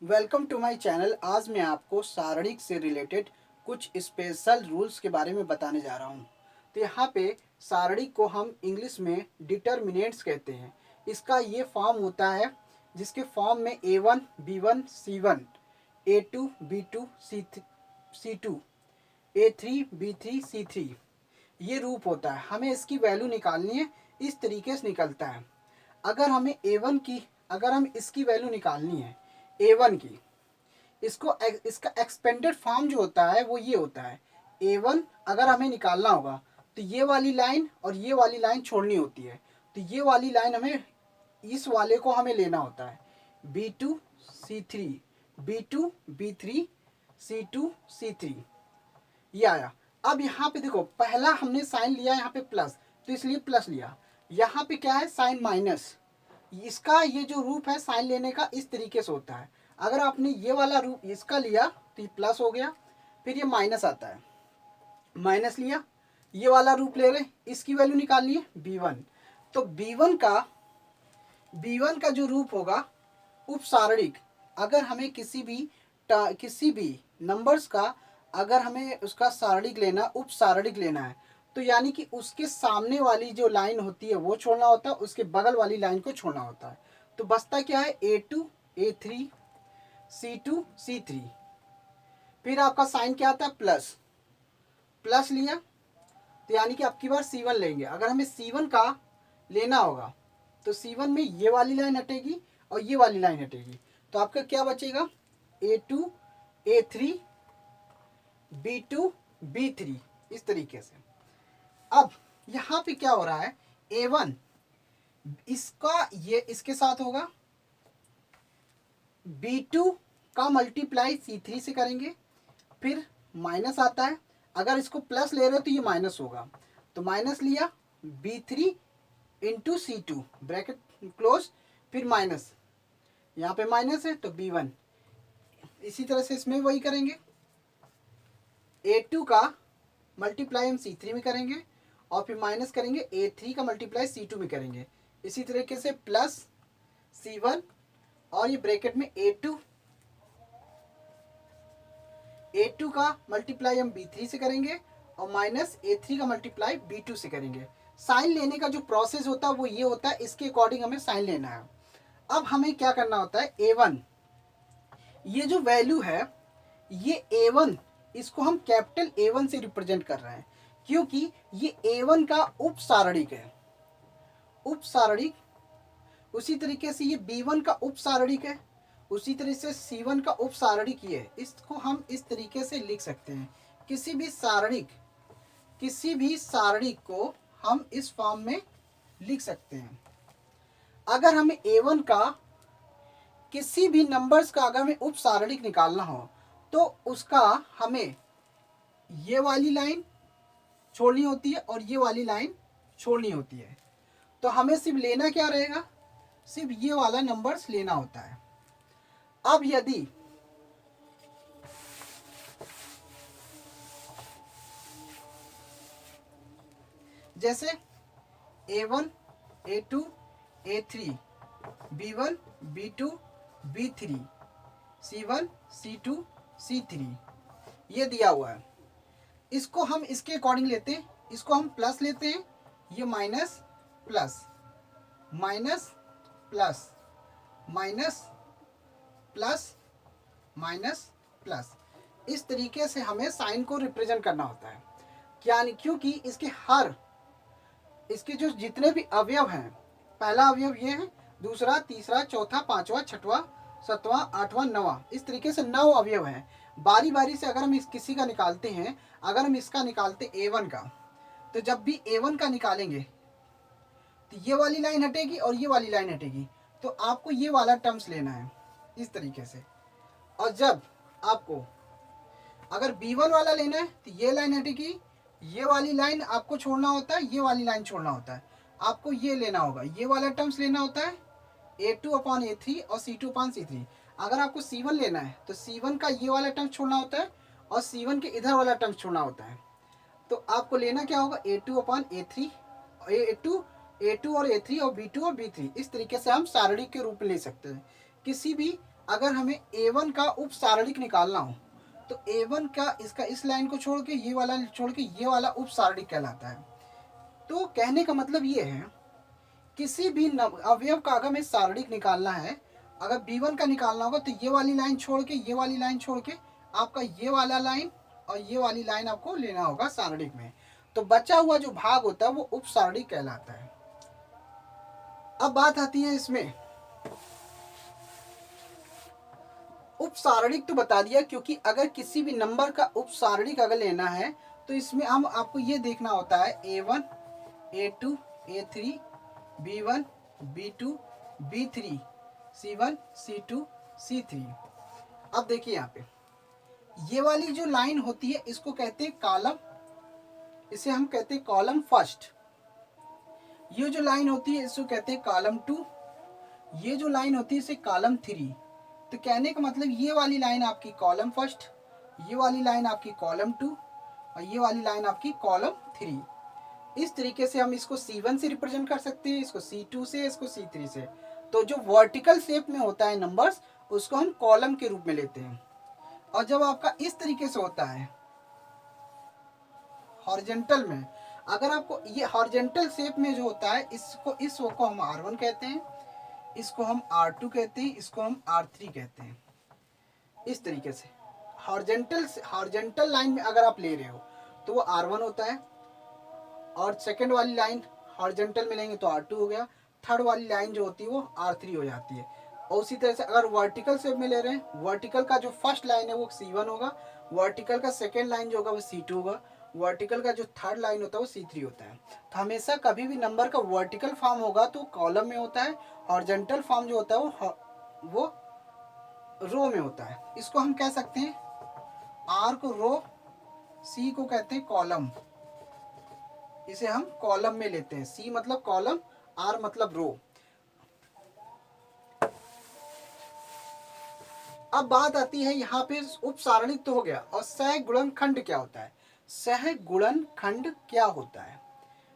Welcome to my channel. आज मैं आपको सारणिक से रिलेटेड कुछ स्पेशल रूल्स के बारे में बताने जा रहा हूँ। तो यहाँ पे सारणिक को हम इंग्लिश में डिटर्मिनेंट्स कहते हैं। इसका ये फॉर्म होता है जिसके फॉर्म में A1 B1 C1 A2 B2 C2 A3 B3 C3 ये रूप होता है। हमें इसकी वैल्यू निकालनी है। इस तरीके से निकलता है। अगर हमें A1 की अगर हम इसकी वैल्यू निकालनी है A1 की, इसका एक्सपेंडेड फॉर्म जो होता है वो ये होता है। A1 अगर हमें निकालना होगा तो ये वाली लाइन और ये वाली लाइन छोड़नी होती है। तो ये वाली लाइन हमें इस वाले को हमें लेना होता है। B2 C3 B2 B3 C2 C3 ये आया। अब यहाँ पे देखो, पहला हमने साइन लिया यहाँ पे प्लस, तो इसलिए प्लस लिया। यहाँ पे क्या है, साइन माइनस। इसका ये जो रूप है साइन लेने का इस तरीके से होता है। अगर आपने ये वाला रूप इसका लिया तो ये प्लस हो गया, फिर ये माइनस आता है, माइनस लिया, ये वाला रूप ले रहे, इसकी वैल्यू निकालनी है B1। तो B1 का जो रूप होगा उपसारणिक, अगर हमें किसी भी नंबर्स का अगर हमें उसका सारणिक लेना, उपसारणिक लेना है, तो यानी कि उसके सामने वाली जो लाइन होती है वो छोड़ना होता है, उसके बगल वाली लाइन को छोड़ना होता है। तो बचता क्या है, A2 A3 C2 C3। फिर आपका साइन क्या आता है, प्लस, प्लस लिया, तो यानी कि आपकी बार C1 लेंगे। अगर हमें C1 का लेना होगा तो C1 में ये वाली लाइन हटेगी और ये वाली लाइन हटेगी। तो आपका क्या बचेगा, A2 A3 B2 B3 इस तरीके से। अब यहाँ पे क्या हो रहा है, A1 इसका ये इसके साथ होगा, B2 का मल्टीप्लाई C3 से करेंगे, फिर माइनस आता है। अगर इसको प्लस ले रहे हो तो ये माइनस होगा, तो माइनस लिया, B3 into C2 bracket close, फिर माइनस, यहाँ पे माइनस है तो B1। इसी तरह से इसमें वही करेंगे, A2 का मल्टीप्लाई हम C3 में करेंगे और फिर माइनस करेंगे, A3 का मल्टीप्लाई C2 में करेंगे। इसी तरीके से प्लस C1 और ये ब्रैकेट में A2 का मल्टीप्लाई हम B3 से करेंगे और माइनस A3 का मल्टीप्लाई B2 से करेंगे। साइन लेने का जो प्रोसेस होता है वो ये होता है, इसके अकॉर्डिंग हमें साइन लेना है। अब हमें क्या करना होता है, A1 ये जो वैल्यू है ये A1, इसको हम कैपिटल A1 से रिप्रेजेंट कर रहे हैं क्योंकि ये A1 का उपसारणिक है, उपसारणिक। उसी तरीके से ये B1 का उपसारणिक है, उसी तरह से C1 का उपसारणिक ये है। इसको हम इस तरीके से लिख सकते हैं। किसी भी सारणिक को हम इस फॉर्म में लिख सकते हैं। अगर हमें A1 का किसी भी नंबर्स का अगर हमें उपसारणिक निकालना हो तो उसका हमें ये वाली लाइन छोड़नी होती है और ये वाली लाइन छोड़नी होती है। तो हमें सिर्फ लेना क्या रहेगा, सिर्फ ये वाला नंबर्स लेना होता है। अब यदि जैसे A1 A2 A3 B1 B2 B3 C1 C2 C3 ये दिया हुआ है, इसको हम इसके अकॉर्डिंग लेते हैं। इसको हम प्लस लेते हैं, ये minus plus, minus plus, minus plus, minus plus, इस तरीके से हमें साइन को रिप्रेजेंट करना होता है। क्या नहीं, क्योंकि इसके जो जितने भी अवयव हैं, पहला अवयव ये है, दूसरा, तीसरा, चौथा, पांचवा, छठवां, सातवां, आठवां, नवां, इस तरीके से 9 अवयव हैं। बारी बारी से अगर हम किसी का निकालते हैं, अगर हम इसका निकालते A1 का, तो जब भी A1 का निकालेंगे तो ये वाली लाइन हटेगी और ये वाली लाइन हटेगी, तो आपको ये वाला टर्म्स लेना है इस तरीके से। और जब आपको अगर B1 वाला लेना है तो ये लाइन हटेगी, ये वाली लाइन आपको छोड़ना होता है, ये वाली लाइन छोड़ना होता है। आपको ये लेना होगा, ये वाला टर्म्स लेना होता है, A2 अपॉन A3 और C2 अपॉन C3। अगर आपको C1 लेना है तो C1 का ये वाला टर्म्स छोड़ना होता है और C1 के इधर वाला टर्म्स छोड़ना होता है। तो आपको लेना क्या होगा, A2 अपॉन A3, A2 और A3 और B2 और B3। इस तरीके से हम सारणी के रूप में ले सकते हैं। किसी भी अगर हमें A1 का उप सारणिक निकालना हो तो A1 का इसका इस लाइन को छोड़ के ये वाला छोड़ के ये वाला उप सारणिक कहलाता है। तो कहने का मतलब ये है किसी भी अवयव का अगर हमें सारणिक निकालना है, अगर B1 का निकालना होगा तो ये वाली लाइन छोड़ के ये वाली लाइन छोड़ के आपका ये वाला लाइन और ये वाली लाइन आपको लेना होगा सारणिक में। तो बचा हुआ जो भाग होता है वो उप सारणिक कहलाता है। अब बात आती है इसमें उप सारणिक तो बता दिया, क्योंकि अगर किसी भी नंबर का उप सारणिक अगर लेना है तो इसमें हम आपको ये देखना होता है A1, A2, A3, B1, B2, B3, C1, C2, C3। अब देखिए यहाँ पे ये वाली जो लाइन होती है इसको कहते हैं कॉलम, इसे हम कहते हैं कॉलम फर्स्ट। ये जो लाइन होती है इसको कहते हैं कॉलम 2, ये जो लाइन होती है इसे कॉलम 3। तो कहने का मतलब ये वाली लाइन आपकी कॉलम फर्स्ट, ये वाली लाइन आपकी कॉलम 2 और ये वाली लाइन आपकी कॉलम 3। इस तरीके से हम इसको C1 से रिप्रेजेंट कर सकते हैं, इसको C2 से, इसको C3 से। तो जो वर्टिकल शेप में होता है नंबर्स उसको हम कॉलम के रूप में लेते हैं। और जब आपका इस तरीके से होता है हॉरिजॉन्टल में, अगर आपको ये हॉरिजॉन्टल शेप में जो होता है इसको हम R1 कहते हैं, इसको हम R2 कहते हैं, इसको हम R3 कहते हैं। इस तरीके से हॉरिजॉन्टल लाइन में अगर आप ले रहे हो तो वो R1 होता है, और सेकंड वाली लाइन हॉरिजॉन्टल में लेंगे तो R2 हो गया, थर्ड वाली लाइन जो होती है वो R3 हो जाती है। और उसी तरह से अगर वर्टिकल शेप में ले रहे हैं, वर्टिकल का जो फर्स्ट लाइन है वो C1 होगा, वर्टिकल का सेकेंड लाइन जो होगा वो C2 होगा, वर्टिकल का जो थर्ड लाइन होता है वो C3 होता है। तो हमेशा कभी भी नंबर का वर्टिकल फॉर्म होगा तो कॉलम में होता है, हॉरिजॉन्टल फॉर्म जो होता है वो रो में होता है। इसको हम कह सकते हैं R को रो, C को कहते हैं कॉलम, इसे हम कॉलम में लेते हैं। C मतलब कॉलम, R मतलब रो। अब बात आती है यहाँ पे उप सारणिक तो हो गया, और सहगुणनखंड क्या होता है? सहगुणनखंड क्या होता है?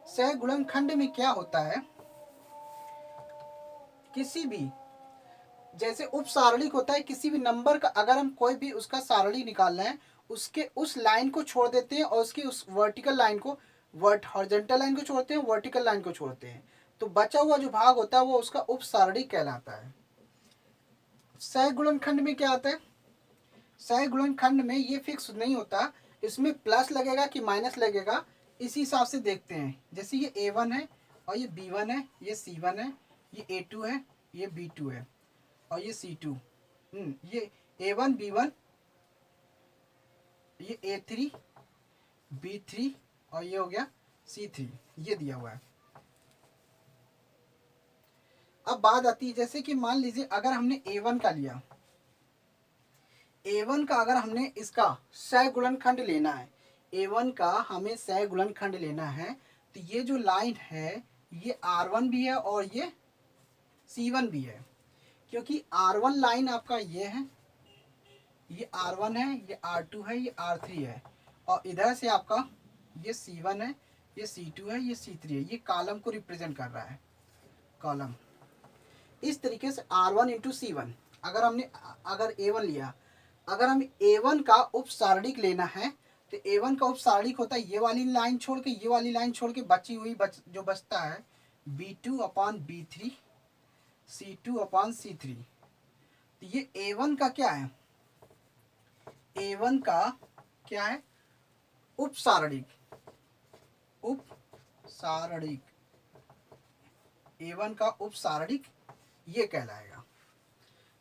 सहगुणनखंड में क्या होता है, किसी भी जैसे उप सारणिक होता है, किसी भी नंबर का अगर हम कोई भी उसका सारणी निकालना है, उसके उस लाइन को छोड़ देते हैं और उसकी उस वर्टिकल लाइन को हॉरिजॉन्टल लाइन को छोड़ते हैं, वर्टिकल लाइन को छोड़ते हैं, तो बचा हुआ जो भाग होता है वो उसका उप सारणी कहलाता है। सहगुणनखंड में क्या आता है? सहगुणनखंड में ये फिक्स नहीं होता, इसमें प्लस लगेगा कि माइनस लगेगा, इसी हिसाब से देखते हैं। जैसे ये A1 है और ये B1 है, ये C1 है, ये A2 है, ये B2 है और ये C2, ये A1 B1, ये A3 B3 और ये हो गया C3, ये दिया हुआ है। अब बात आती है जैसे कि मान लीजिए अगर हमने A1 का लिया, A1 का अगर हमने इसका सहगुणनखंड लेना है, A1 का हमें सहगुणनखंड लेना है, तो ये जो लाइन है ये R1 भी है और ये C1 भी है, क्योंकि R1 लाइन आपका ये है, ये R1 है, ये R2 है, ये R3 है, और इधर से आपका ये C1 है, ये C2 है, ये C3 है, ये कॉलम को रिप्रेजेंट कर रहा है, कॉलम। इस तरीके से R1 इंटू C1, अगर A1 लिया, अगर हम A1 का उप सारणिक लेना है तो A1 का उप सारणिक होता है ये वाली लाइन छोड़ के, ये वाली लाइन छोड़ के बची हुई जो बचता है B2 upon B3, C2 upon C3। तो ये A1 का क्या है? A1 का क्या है? उप सारणिक, उप सारणिक, A1 का उप सारणिक ये कहलाएगा।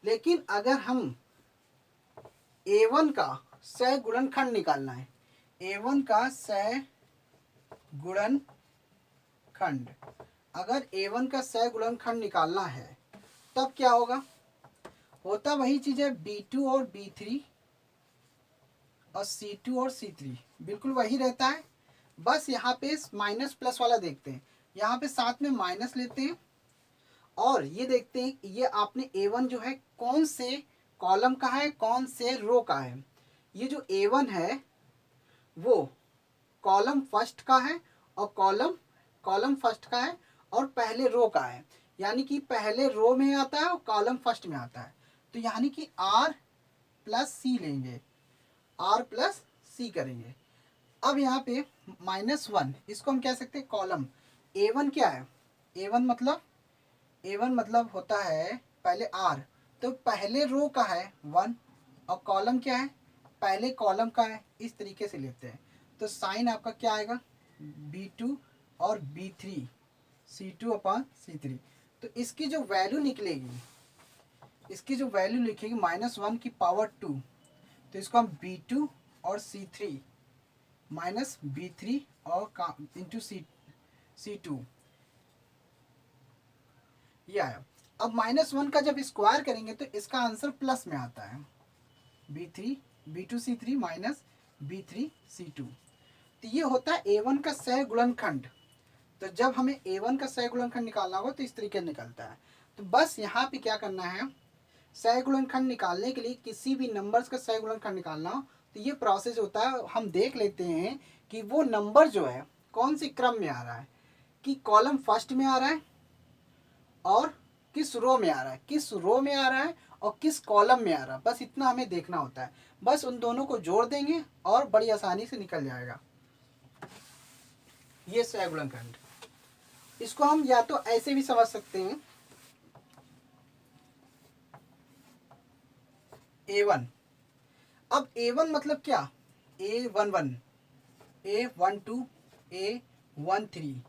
लेकिन अगर हम A1 का सहगुणनखंड निकालना है, A1 का सहगुणनखंड, अगर A1 का सहगुणनखंड निकालना है तब क्या होगा? होता वही चीज है, B2 और B3 और C2 और C3 बिल्कुल वही रहता है, बस यहाँ पे माइनस प्लस वाला देखते हैं, यहाँ पे साथ में माइनस लेते हैं और ये देखते हैं ये आपने A1 जो है कौन से कॉलम का है, कौन से रो का है। ये जो A1 है वो कॉलम फर्स्ट का है और कॉलम फर्स्ट का है और पहले रो का है, यानी कि पहले रो में आता है और कॉलम फर्स्ट में आता है। तो यानी कि आर प्लस सी लेंगे, आर प्लस सी करेंगे। अब यहाँ पे -1 इसको हम कह सकते हैं कॉलम। A1 क्या है? A1 मतलब होता है पहले आर, तो पहले रो का है 1 और कॉलम क्या है? पहले कॉलम का है। इस तरीके से लेते हैं तो साइन आपका क्या आएगा? B2 और B3 C2/C3। तो इसकी जो वैल्यू निकलेगी, इसकी जो वैल्यू लिखेगी -1 की पावर 2, तो इसको हम B2 और C3 माइनस B3 और इंटू C2 ये आया। अब -1 का जब स्क्वायर करेंगे तो इसका आंसर प्लस में आता है, B2C3 माइनस B3C2। तो ये होता है A1 का सह गुणनखंड। तो जब हमें A1 का सह गुणनखंड निकालना होगा तो इस तरीके से निकलता है। तो बस यहाँ पे क्या करना है, सह गुणनखंड निकालने के लिए किसी भी नंबर्स का सह गुणनखंड निकालना हो तो ये प्रोसेस होता है। हम देख लेते हैं कि वो नंबर जो है कौन से क्रम में आ रहा है, कि कॉलम फर्स्ट में आ रहा है और किस रो में आ रहा है, किस रो में आ रहा है और किस कॉलम में आ रहा है, बस इतना हमें देखना होता है। बस उन दोनों को जोड़ देंगे और बड़ी आसानी से निकल जाएगा ये सह गुणनखंड। इसको हम या तो ऐसे भी समझ सकते हैं, A1। अब A1 मतलब क्या? A11, A12, A13,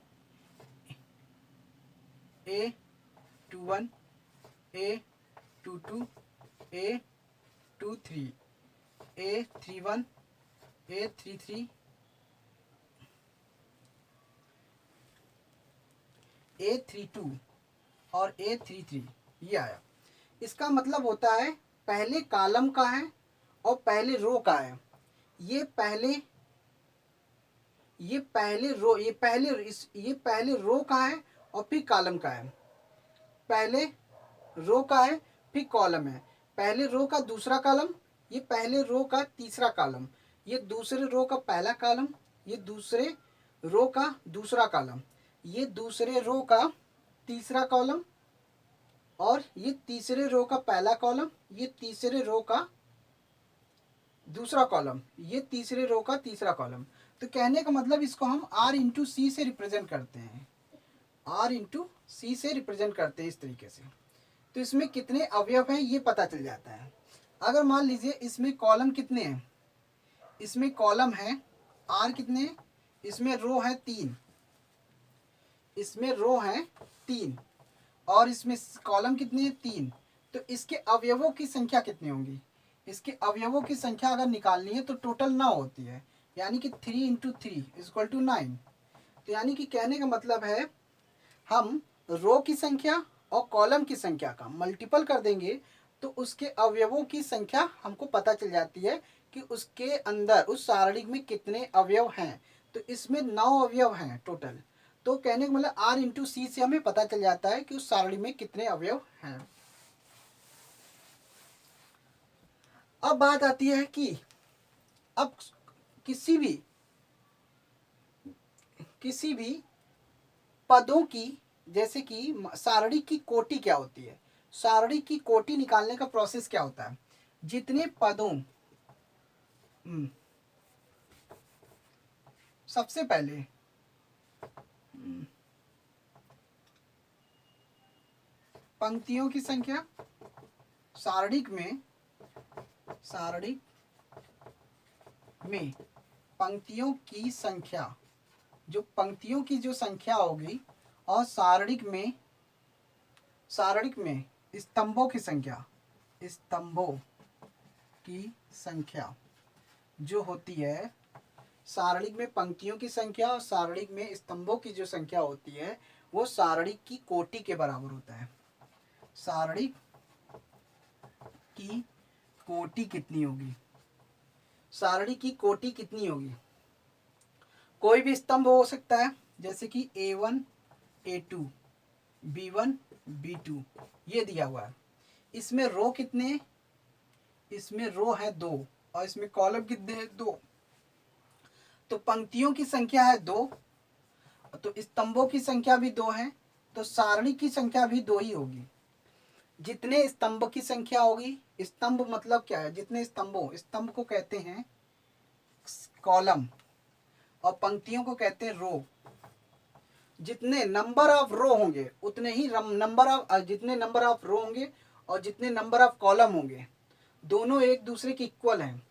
A21, A22, A23, A31, A33, A32 और A33 ये आया। इसका मतलब होता है पहले कॉलम का है और पहले रो का है। ये पहले रो का है और फिर कॉलम का है। पहले रो का है फिर कॉलम है। पहले रो का दूसरा कॉलम, ये पहले रो का तीसरा कॉलम, ये दूसरे रो का पहला कॉलम, ये दूसरे रो का दूसरा कॉलम, ये दूसरे रो का तीसरा कॉलम और ये तीसरे रो का पहला कॉलम, ये तीसरे रो का दूसरा कॉलम, ये तीसरे रो का तीसरा कॉलम। तो कहने का मतलब इसको हम R इंटू सी से रिप्रेजेंट करते हैं, R इंटू सी से रिप्रेजेंट करते हैं इस तरीके से। तो इसमें कितने अवयव हैं ये पता चल जाता है। अगर मान लीजिए इसमें कॉलम कितने हैं, इसमें कॉलम है R कितने हैं, इसमें रो है 3, इसमें रो है 3 और इसमें कॉलम कितने हैं 3। तो इसके अवयवों की संख्या कितनी होंगी? इसके अवयवों की संख्या अगर निकालनी है तो टोटल 9 होती है, यानी कि 3 इंटू 3 इक्वल टू 9। तो यानी कि कहने का मतलब है हम रो की संख्या और कॉलम की संख्या का मल्टीपल कर देंगे तो उसके अवयवों की संख्या हमको पता चल जाती है कि उसके अंदर उस सारणी में कितने अवयव हैं। तो इसमें 9 अवयव हैं टोटल। तो कहने का मतलब R इंटू सी से हमें पता चल जाता है कि उस सारणी में कितने अवयव हैं। अब बात आती है कि अब किसी भी पदों की, जैसे कि सारणी की कोटि क्या होती है, सारणी की कोटि निकालने का प्रोसेस क्या होता है? जितने पदों सबसे पहले पंक्तियों की संख्या, सारणिक में पंक्तियों की संख्या, जो पंक्तियों की जो संख्या होगी, और सारणिक में स्तंभों की संख्या जो होती है, सारणिक में पंक्तियों की संख्या और सारणिक में स्तंभों की जो संख्या होती है वो सारणिक की कोटि के बराबर होता है। सारणिक की कोटि कितनी होगी? सारणी की कोटि कितनी होगी? कोई भी स्तंभ हो सकता है, जैसे कि A1 A2 B1 B2 ये दिया हुआ है। इसमें रो कितने? इसमें रो है 2 और इसमें कॉलम कितने हैं? 2। तो पंक्तियों की संख्या है 2, तो स्तंभों की संख्या भी 2 है, तो सारणी की संख्या भी 2 ही होगी। जितने स्तंभ की संख्या होगी, स्तंभ मतलब क्या है, जितने स्तंभों, स्तंभ को कहते हैं कॉलम और पंक्तियों को कहते हैं रो। जितने नंबर ऑफ रो होंगे उतने ही नंबर ऑफ, जितने नंबर ऑफ रो होंगे और जितने नंबर ऑफ कॉलम होंगे, दोनों एक दूसरे के इक्वल हैं।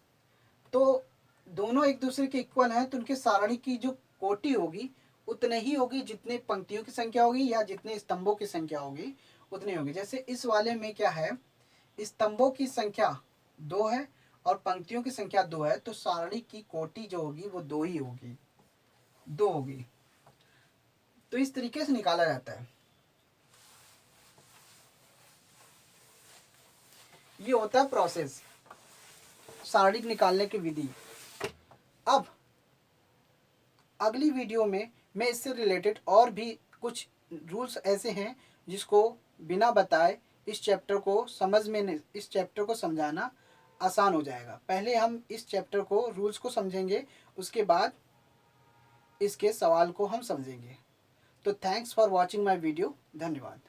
तो दोनों एक दूसरे के इक्वल हैं तो उनके सारणी की जो कोटि होगी उतने ही होगी जितने पंक्तियों की संख्या होगी या जितने स्तंभों की संख्या होगी उतनी होगी। जैसे इस वाले में क्या है, स्तंभों की संख्या 2 है और पंक्तियों की संख्या 2 है, तो सारणी की कोटि जो होगी वो 2 ही होगी, 2 होगी। तो इस तरीके से निकाला जाता है। ये होता है प्रोसेस, सारणी निकालने की विधि। अब अगली वीडियो में मैं इससे रिलेटेड और भी कुछ रूल्स ऐसे हैं जिसको बिना बताए इस चैप्टर को इस चैप्टर को समझाना आसान हो जाएगा। पहले हम इस चैप्टर को, रूल्स को समझेंगे, उसके बाद इसके सवाल को हम समझेंगे। तो thanks for watching my video. धन्यवाद।